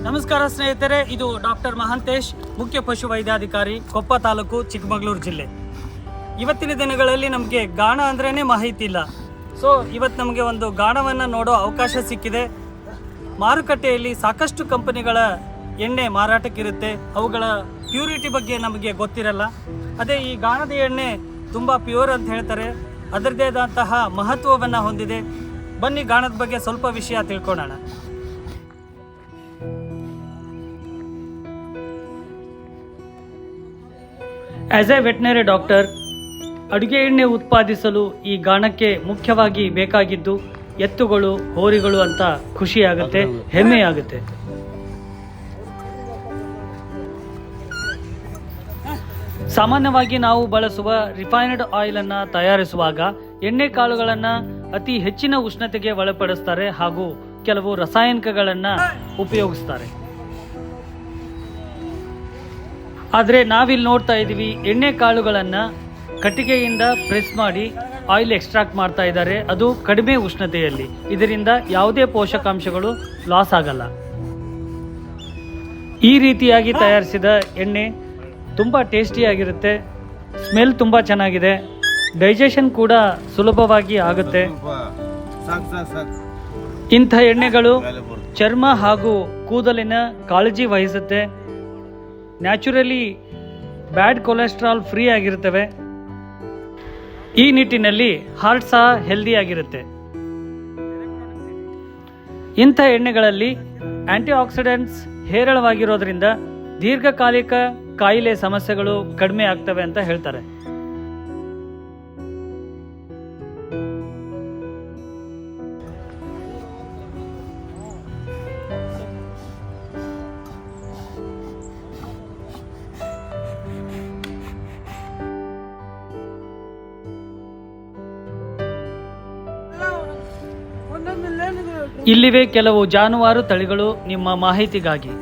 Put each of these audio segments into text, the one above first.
ನಮಸ್ಕಾರ ಸ್ನೇಹಿತರೆ, ಇದು ಡಾಕ್ಟರ್ ಮಹಾಂತೇಶ್, ಮುಖ್ಯ ಪಶು ವೈದ್ಯಾಧಿಕಾರಿ, ಕೊಪ್ಪ ತಾಲೂಕು, ಚಿಕ್ಕಮಗಳೂರು ಜಿಲ್ಲೆ. ಇವತ್ತಿನ ದಿನಗಳಲ್ಲಿ ನಮಗೆ ಗಾಣ ಅಂದ್ರೇ ಮಾಹಿತಿ ಇಲ್ಲ. ಸೊ ಇವತ್ತು ನಮಗೆ ಒಂದು ಗಾಣವನ್ನು ನೋಡೋ ಅವಕಾಶ ಸಿಕ್ಕಿದೆ. ಮಾರುಕಟ್ಟೆಯಲ್ಲಿ ಸಾಕಷ್ಟು ಕಂಪನಿಗಳ ಎಣ್ಣೆ ಮಾರಾಟಕ್ಕಿರುತ್ತೆ. ಅವುಗಳ ಪ್ಯೂರಿಟಿ ಬಗ್ಗೆ ನಮಗೆ ಗೊತ್ತಿರಲ್ಲ. ಅದೇ ಈ ಗಾಣದ ಎಣ್ಣೆ ತುಂಬ ಪ್ಯೂರ್ ಅಂತ ಹೇಳ್ತಾರೆ. ಅದರದೇ ಆದಂತಹ ಮಹತ್ವವನ್ನು ಹೊಂದಿದೆ. ಬನ್ನಿ ಗಾಣದ ಬಗ್ಗೆ ಸ್ವಲ್ಪ ವಿಷಯ ತಿಳ್ಕೊಳ್ಳೋಣ. ಆ್ಯಸ್ ಎ ವೆಟನರಿ ಡಾಕ್ಟರ್, ಅಡುಗೆ ಎಣ್ಣೆ ಉತ್ಪಾದಿಸಲು ಈ ಗಾಣಕ್ಕೆ ಮುಖ್ಯವಾಗಿ ಬೇಕಾಗಿದ್ದು ಎತ್ತುಗಳು, ಹೋರಿಗಳು ಅಂತ ಖುಷಿಯಾಗುತ್ತೆ, ಹೆಮ್ಮೆಯಾಗುತ್ತೆ. ಸಾಮಾನ್ಯವಾಗಿ ನಾವು ಬಳಸುವ ರಿಫೈನ್ಡ್ ಆಯಿಲನ್ನು ತಯಾರಿಸುವಾಗ ಎಣ್ಣೆ ಕಾಳುಗಳನ್ನು ಅತಿ ಹೆಚ್ಚಿನ ಉಷ್ಣತೆಗೆ ಒಳಪಡಿಸ್ತಾರೆ ಹಾಗೂ ಕೆಲವು ರಾಸಾಯನಿಕಗಳನ್ನು ಉಪಯೋಗಿಸ್ತಾರೆ. ಆದರೆ ನಾವಿಲ್ಲಿ ನೋಡ್ತಾ ಇದ್ದೀವಿ, ಎಣ್ಣೆ ಕಾಳುಗಳನ್ನು ಕಟ್ಟಿಗೆಯಿಂದ ಪ್ರೆಸ್ ಮಾಡಿ ಆಯಿಲ್ ಎಕ್ಸ್ಟ್ರಾಕ್ಟ್ ಮಾಡ್ತಾ ಇದ್ದಾರೆ. ಅದು ಕಡಿಮೆ ಉಷ್ಣತೆಯಲ್ಲಿ. ಇದರಿಂದ ಯಾವುದೇ ಪೋಷಕಾಂಶಗಳು ಲಾಸ್ ಆಗಲ್ಲ. ಈ ರೀತಿಯಾಗಿ ತಯಾರಿಸಿದ ಎಣ್ಣೆ ತುಂಬ ಟೇಸ್ಟಿಯಾಗಿರುತ್ತೆ. ಸ್ಮೆಲ್ ತುಂಬ ಚೆನ್ನಾಗಿದೆ. ಡೈಜೆಷನ್ ಕೂಡ ಸುಲಭವಾಗಿ ಆಗುತ್ತೆ. ಇಂಥ ಎಣ್ಣೆಗಳು ಚರ್ಮ ಹಾಗೂ ಕೂದಲಿನ ಕಾಳಜಿ ವಹಿಸುತ್ತೆ. ನ್ಯಾಚುರಲಿ ಬ್ಯಾಡ್ ಕೊಲೆಸ್ಟ್ರಾಲ್ ಫ್ರೀ ಆಗಿರ್ತವೆ. ಈ ನಿಟ್ಟಿನಲ್ಲಿ ಹಾರ್ಟ್ ಸಹ ಹೆಲ್ದಿ ಆಗಿರುತ್ತೆ. ಇಂಥ ಎಣ್ಣೆಗಳಲ್ಲಿ ಆಂಟಿ ಆಕ್ಸಿಡೆಂಟ್ಸ್ ಹೇರಳವಾಗಿರೋದ್ರಿಂದ ದೀರ್ಘಕಾಲಿಕ ಕಾಯಿಲೆ ಸಮಸ್ಯೆಗಳು ಕಡಿಮೆ ಆಗ್ತವೆ ಅಂತ ಹೇಳ್ತಾರೆ. ಇಲ್ಲಿವೆ ಕೆಲವು ಜಾನುವಾರು ತಳಿಗಳು ನಿಮ್ಮ ಮಾಹಿತಿಗಾಗಿ.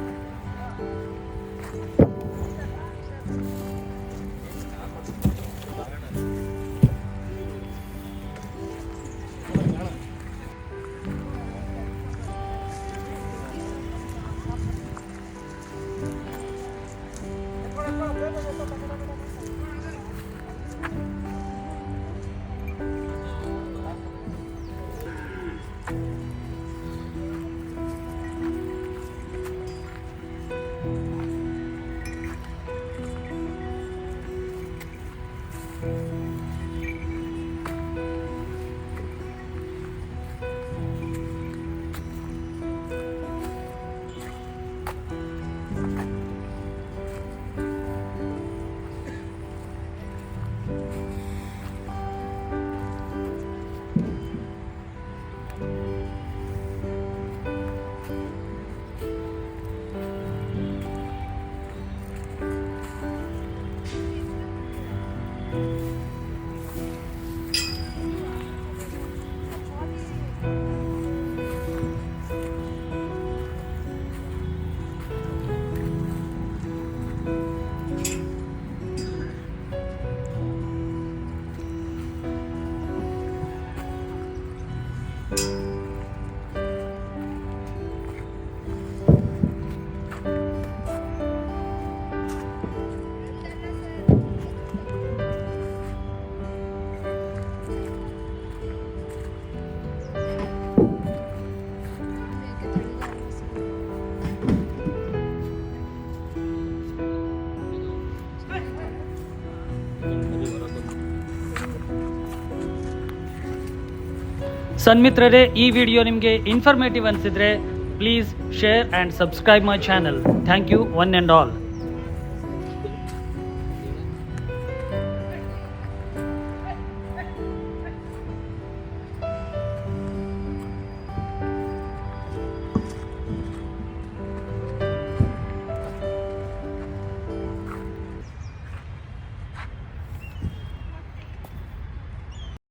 ಸನ್ಮಿತ್ರರೇ, ಈ ವಿಡಿಯೋ ನಿಮಗೆ ಇನ್ಫಾರ್ಮೇಟಿವ್ ಅನಿಸಿದರೆ please share and subscribe my channel. Thank you one and all.